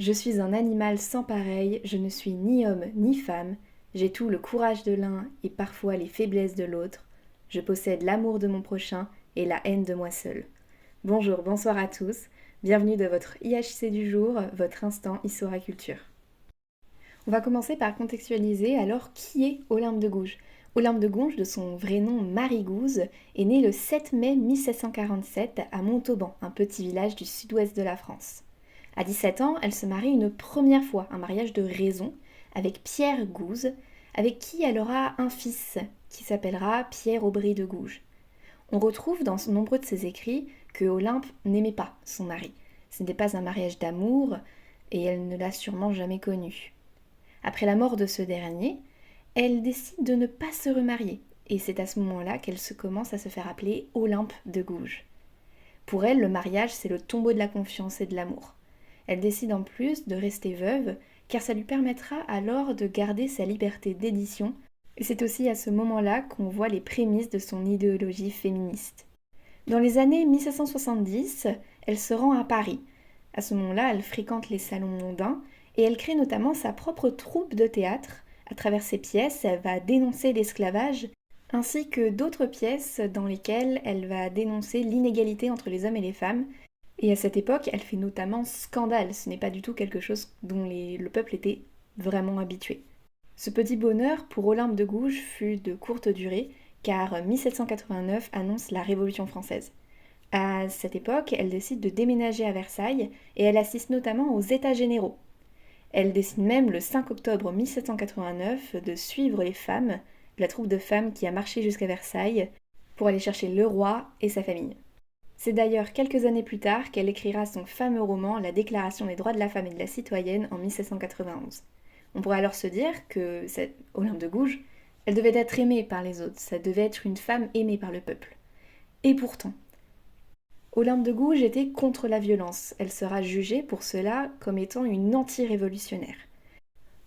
Je suis un animal sans pareil, je ne suis ni homme ni femme, j'ai tout le courage de l'un et parfois les faiblesses de l'autre. Je possède l'amour de mon prochain et la haine de moi seul. Bonjour, bonsoir à tous, bienvenue dans votre IHC du jour, votre instant Histoire Culture. On va commencer par contextualiser alors qui est Olympe de Gouges. Olympe de Gouges, de son vrai nom Marie Gouze, est née le 7 mai 1747 à Montauban, un petit village du sud-ouest de la France. À 17 ans, elle se marie une première fois, un mariage de raison, avec Pierre Gouze, avec qui elle aura un fils, qui s'appellera Pierre Aubry de Gouges. On retrouve dans nombreux de ses écrits que Olympe n'aimait pas son mari. Ce n'était pas un mariage d'amour, et elle ne l'a sûrement jamais connu. Après la mort de ce dernier, elle décide de ne pas se remarier, et c'est à ce moment-là qu'elle commence à se faire appeler Olympe de Gouges. Pour elle, le mariage, c'est le tombeau de la confiance et de l'amour. Elle décide en plus de rester veuve, car ça lui permettra alors de garder sa liberté d'édition, et c'est aussi à ce moment-là qu'on voit les prémices de son idéologie féministe. Dans les années 1770, elle se rend à Paris. À ce moment-là, elle fréquente les salons mondains, et elle crée notamment sa propre troupe de théâtre. À travers ses pièces, elle va dénoncer l'esclavage, ainsi que d'autres pièces dans lesquelles elle va dénoncer l'inégalité entre les hommes et les femmes. Et à cette époque, elle fait notamment scandale, ce n'est pas du tout quelque chose dont le peuple était vraiment habitué. Ce petit bonheur pour Olympe de Gouges fut de courte durée, car 1789 annonce la Révolution française. À cette époque, elle décide de déménager à Versailles et elle assiste notamment aux États généraux. Elle décide même le 5 octobre 1789 de suivre les femmes, la troupe de femmes qui a marché jusqu'à Versailles, pour aller chercher le roi et sa famille. C'est d'ailleurs quelques années plus tard qu'elle écrira son fameux roman La Déclaration des droits de la femme et de la citoyenne en 1791. On pourrait alors se dire que cette Olympe de Gouges, elle devait être aimée par les autres, ça devait être une femme aimée par le peuple. Et pourtant, Olympe de Gouges était contre la violence. Elle sera jugée pour cela comme étant une anti-révolutionnaire.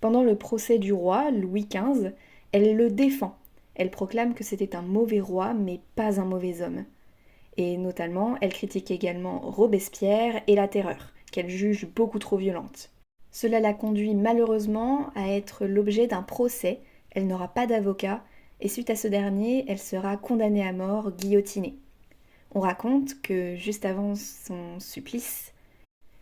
Pendant le procès du roi, Louis XV, elle le défend. Elle proclame que c'était un mauvais roi, mais pas un mauvais homme. Et notamment, elle critique également Robespierre et la Terreur, qu'elle juge beaucoup trop violente. Cela la conduit malheureusement à être l'objet d'un procès. Elle n'aura pas d'avocat, et suite à ce dernier, elle sera condamnée à mort, guillotinée. On raconte que juste avant son supplice,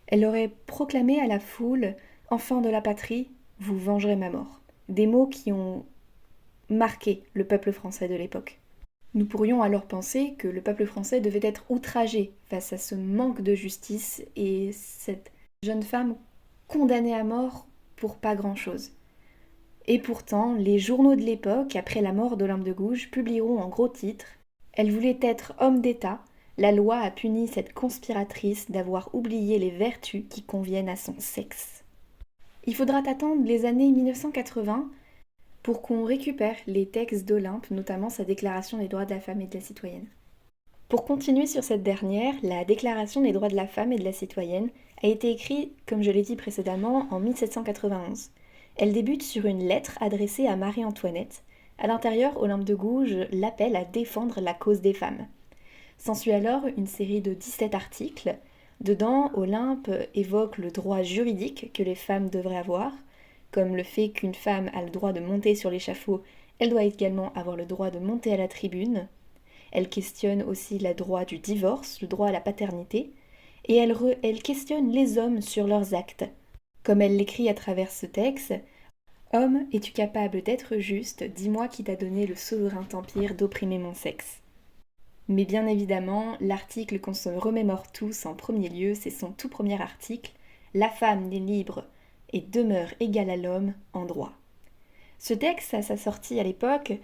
elle aurait proclamé à la foule « Enfants de la patrie, vous vengerez ma mort ». Des mots qui ont marqué le peuple français de l'époque. Nous pourrions alors penser que le peuple français devait être outragé face à ce manque de justice et cette jeune femme condamnée à mort pour pas grand-chose. Et pourtant, les journaux de l'époque, après la mort d'Olympe de Gouges, publieront en gros titres « Elle voulait être homme d'État, la loi a puni cette conspiratrice d'avoir oublié les vertus qui conviennent à son sexe. » Il faudra attendre les années 1980 pour qu'on récupère les textes d'Olympe, notamment sa déclaration des droits de la femme et de la citoyenne. Pour continuer sur cette dernière, la déclaration des droits de la femme et de la citoyenne a été écrite, comme je l'ai dit précédemment, en 1791. Elle débute sur une lettre adressée à Marie-Antoinette. À l'intérieur, Olympe de Gouges l'appelle à défendre la cause des femmes. S'ensuit alors une série de 17 articles. Dedans, Olympe évoque le droit juridique que les femmes devraient avoir, comme le fait qu'une femme a le droit de monter sur l'échafaud, elle doit également avoir le droit de monter à la tribune. Elle questionne aussi le droit du divorce, le droit à la paternité, et elle questionne les hommes sur leurs actes. Comme elle l'écrit à travers ce texte, « Homme, es-tu capable d'être juste? Dis-moi qui t'a donné le souverain empire d'opprimer mon sexe. » Mais bien évidemment, l'article qu'on se remémore tous en premier lieu, c'est son tout premier article, « La femme n'est libre et demeure égale à l'homme en droit. » Ce texte, à sa sortie à l'époque,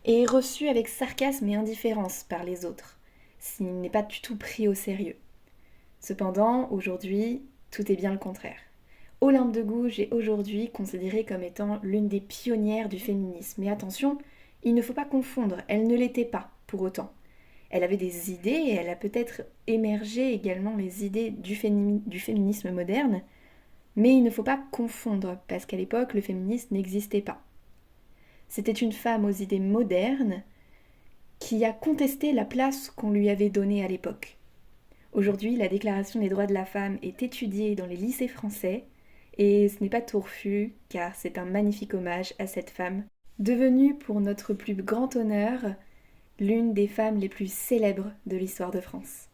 est reçu avec sarcasme et indifférence par les autres. Il n'est pas du tout pris au sérieux. Cependant, aujourd'hui, tout est bien le contraire. Olympe de Gouges est aujourd'hui considérée comme étant l'une des pionnières du féminisme. Mais attention, il ne faut pas confondre, elle ne l'était pas pour autant. Elle avait des idées et elle a peut-être émergé également les idées du féminisme moderne, mais il ne faut pas confondre, parce qu'à l'époque, le féminisme n'existait pas. C'était une femme aux idées modernes qui a contesté la place qu'on lui avait donnée à l'époque. Aujourd'hui, la Déclaration des droits de la femme est étudiée dans les lycées français Et ce n'est pas tourfu, car c'est un magnifique hommage à cette femme, devenue pour notre plus grand honneur l'une des femmes les plus célèbres de l'histoire de France.